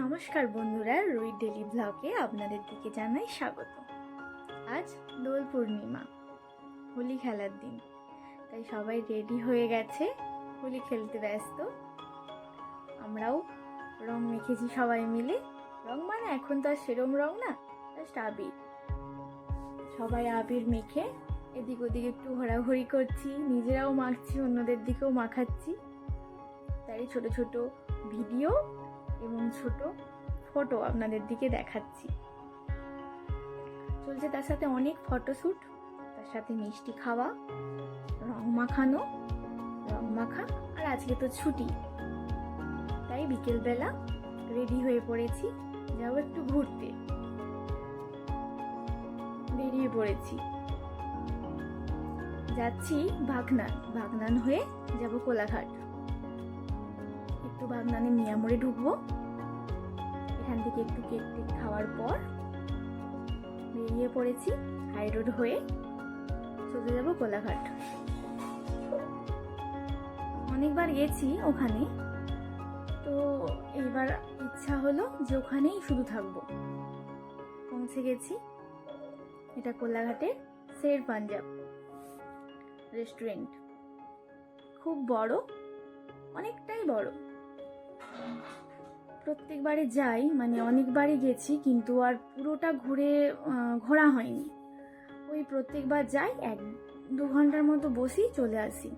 নমস্কার বন্ধুরা, রুই ডেলি ব্লগে আপনাদের দিকে জানাই স্বাগত। আজ দোল পূর্ণিমা, হোলি খেলার দিন, তাই সবাই রেডি হয়ে গেছে, হোলি খেলতে ব্যস্ত। আমরাও রং মেখেছি সবাই মিলে। রং মানে এখন তো আর সেরম রং না, জাস্ট আবির। সবাই আবির মেখে এদিক ওদিক একটু ঘোরাঘুরি করছি, নিজেরাও মাখছি, অন্যদের দিকেও মাখাচ্ছি। তাই ছোট ছোট ভিডিও এবং ছোট ফটো আপনাদের দিকে দেখাচ্ছি। চলছে তার সাথে অনেক ফটোশ্যুট, তার সাথে মিষ্টি খাওয়া, রং মাখা। আর আজকে তো ছুটি, তাই বিকেলবেলা রেডি হয়ে পড়েছি, যাবো একটু ঘুরতে। বেরিয়ে পড়েছি, যাচ্ছি ভাগনান হয়ে যাব কোলাঘাট। একটু ভাগনানে মিয়ামোড়ে ঢুকবো, এখান থেকে একটু কেক খাওয়ার পর বেরিয়ে পড়েছি হাই রোড হয়ে, চলে যাব কোলাঘাট। অনেকবার গেছি ওখানে, তো এইবার ইচ্ছা হলো যে ওখানেই শুধু থাকবো। পৌঁছে গেছি, এটা কোলাঘাটের শের পাঞ্জাব রেস্টুরেন্ট। খুব বড়, অনেকটাই বড়। প্রত্যেকবারে যাই, মানে অনেকবারই গেছি, কিন্তু আর পুরোটা ঘোরা হয়নি। ওই প্রত্যেকবার যাই, 1-2 ঘন্টার মতো বসি, চলে আসি।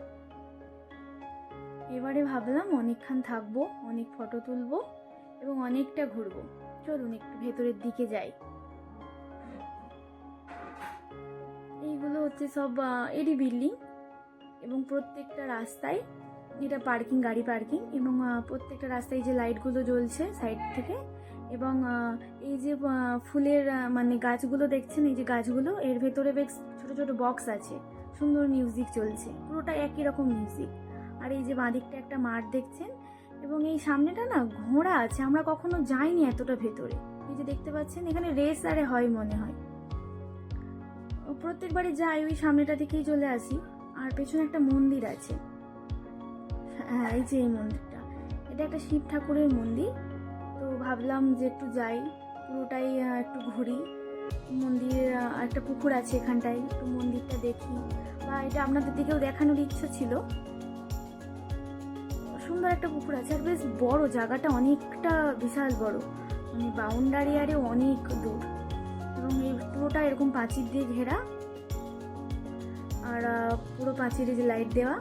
এবারে ভাবলাম অনেকক্ষণ থাকবো, অনেক ফটো তুলবো এবং অনেকটা ঘুরবো। চলুন একটু ভেতরের দিকে যাই। এইগুলো হচ্ছে সব এডি বিল্ডিং, এবং প্রত্যেকটা রাস্তায় এটা গাড়ি পার্কিং, এবং প্রত্যেকটা রাস্তায় যে লাইটগুলো জ্বলছে সাইড থেকে, এবং এই যে ফুলের মানে গাছগুলো দেখছেন, এই যে গাছগুলো, এর ভেতরে বেশ ছোট ছোট বক্স আছে, সুন্দর মিউজিক চলছে, পুরোটা একই রকম মিউজিক। আর এই যে বাঁদিকটা একটা মাঠ দেখছেন, এবং এই সামনেটা না ঘোড়া আছে, আমরা কখনো যাইনি এতটা ভেতরে। এই যে দেখতে পাচ্ছেন, এখানে রেস আরে হয় মনে হয়। প্রত্যেকবারই যাই, ওই সামনেটা থেকেই চলে আসি। আর পেছনে একটা মন্দির আছে, হ্যাঁ এই যে এই মন্দিরটা, এটা একটা শিব ঠাকুরের মন্দির। তো ভাবলাম যে একটু যাই, পুরোটাই একটু ঘুরি। মন্দিরের একটা পুকুর আছে এখানটায়, একটু মন্দিরটা দেখি, বা এটা আপনাদের দিকেও দেখানোর ইচ্ছা ছিল। সুন্দর একটা পুকুর আছে, আর বেশ বড় জায়গাটা, অনেকটা বিশাল বড়, মানে বাউন্ডারি আরে অনেক দূর, এবং এই পুরোটা এরকম প্রাচীর দিয়ে ঘেরা, আর পুরো প্রাচীরে যে লাইট দেওয়া।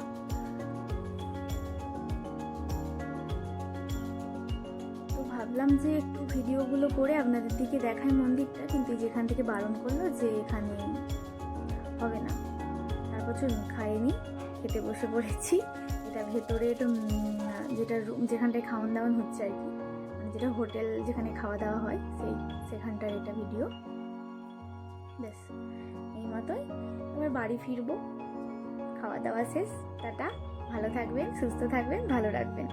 তো ভাবলাম যে একটু ভিডিওগুলো করে আপনাদের দিকে দেখাই মন্দিরটা, কিন্তু যেখান থেকে বারণ করলো যে এখানে হবে না। তারপর চলুন খাইনি, খেতে বসে পড়েছি। এটা ভেতরে যেটা যেখানটায় খাওয়ান দাওয়ান হচ্ছে আর কি, মানে যেটা হোটেল যেখানে খাওয়া দাওয়া হয়, সেখানটার এটা ভিডিও। ব্যাস এই মতোই, এবার বাড়ি ফিরবো। খাওয়া দাওয়া শেষ, টাটা। ভালো থাকবেন, সুস্থ থাকবেন, ভালো রাখবেন।